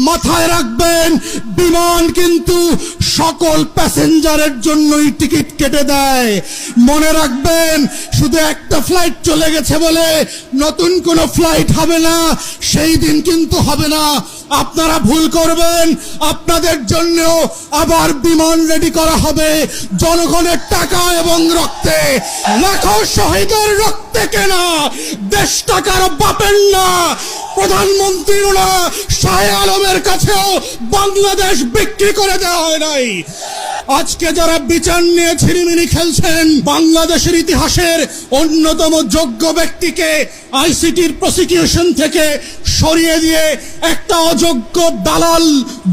মাথায় রাখবেন, বিমান কিন্তু সকল প্যাসেঞ্জারের জন্যই টিকিট কেটে দেয়। মনে রাখবেন, শুধু একটা ফ্লাইট চলে গেছে বলে নতুন কোনো ফ্লাইট হবে না, সেই দিন কিন্তু হবে না। আপনারা ভুল করবেন, আপনাদের জন্য আবার বিমান রেডি করা হবে জনগণের টাকা এবং রক্তে। লাখো শহীদের রক্তে কেনা দেশটা কারো বাপের না, প্রধানমন্ত্রীর না, শাহ আলমের কাছেও বাংলাদেশ বিক্রি করে দেওয়া হয় নাই। আজকে যারা বিচার নিয়ে ছিনিমিনি খেলছেন, বাংলাদেশের ইতিহাসের অন্যতম যোগ্য ব্যক্তিকে আইসিটির প্রসিকিউশন থেকে সরিয়ে দিয়ে একটা অযোগ্য দালাল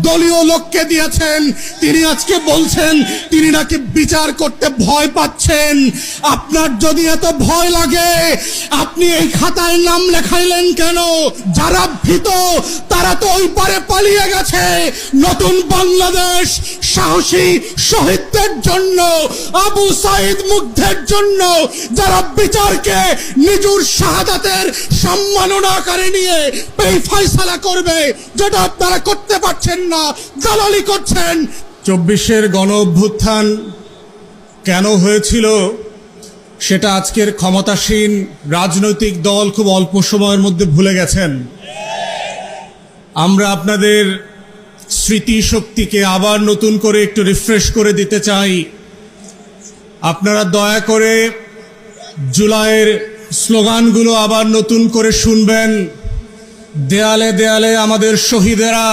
দলীয় লোককে দিয়েছেন। তিনি আজকে বলছেন তিনি নাকি বিচার করতে ভয় পাচ্ছেন। আপনার যদি এত ভয় লাগে, আপনি এই খাতায় নাম লেখাইলেন কেন? যারা ভীত তারা তো ওই পারে পালিয়ে গেছে। নতুন বাংলাদেশ সাহসী শহীদদের জন্য, আবু সাইদ মুগ্ধের জন্য, যারা বিচারকে নিজের শাহাদাতের সম্মাননা আকারে নিয়ে এই ফয়সালা করবে, যেটা আপনারা করতে পারছেন না, দালালি করছেন। 24-এর গণ অভ্যুত্থান কেন হয়েছিল সেটা আজকের ক্ষমতাসীন রাজনৈতিক দল খুব অল্প সময়ের মধ্যে ভুলে গেছেন। আমরা আপনাদের স্মৃতিশক্তিকে আবার নতুন করে একটু রিফ্রেশ করে দিতে চাই। আপনারা দয়া করে জুলাইয়ের স্লোগানগুলো আবার নতুন করে শুনবেন। দেয়ালে দেয়ালে আমাদের শহীদেরা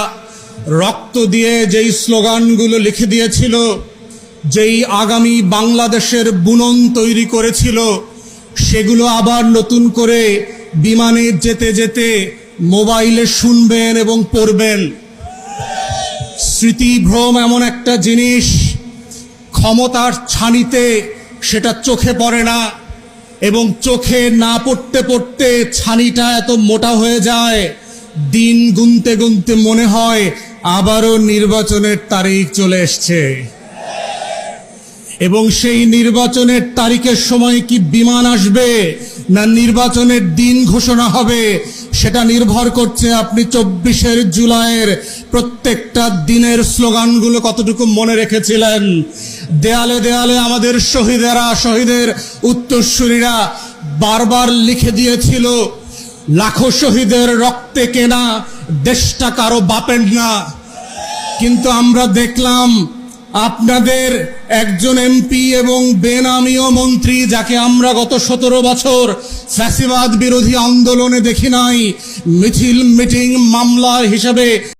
রক্ত দিয়ে যেই স্লোগানগুলো লিখে দিয়েছিল, যেই আগামী বাংলাদেশের বুনন তৈরি করেছিল, সেগুলো আবার নতুন করে বিমানে যেতে যেতে মোবাইলে শুনবেন এবং পড়বেন। স্মৃতিভ্রম এমন একটা জিনিস, ক্ষমতার ছানিতে সেটা চোখে পড়ে না, এবং চোখে না পড়তে পড়তে ছানিটা এত মোটা হয়ে যায়, দিন গুনতে গুনতে মনে হয় আবারও নির্বাচনের তারিখ চলে এসছে। এবং সেই নির্বাচনের তারিখের সময় কি বিমান আসবে না নির্বাচনের দিন ঘোষণা হবে, সেটা নির্ভর করছে আপনি 24 জুলাইয়ের প্রত্যেকটা দিনের স্লোগানগুলো কতটুকু মনে রেখেছিলেন। দেয়ালে দেয়ালে আমাদের শহীদেরা, শহীদের উত্তরসূরিরা বারবার লিখে দিয়েছিল, লাখো শহীদের রক্তে কেনা দেশটা কারো বাপের না। কিন্তু আমরা দেখলাম আপনাদের একজন এমপি এবং বেনামীয় মন্ত্রী, যাকে আমরা গত 17 বছর ফ্যাসিবাদ বিরোধী আন্দোলনে দেখি নাই, মিছিল মিটিং মামলা হিসাবে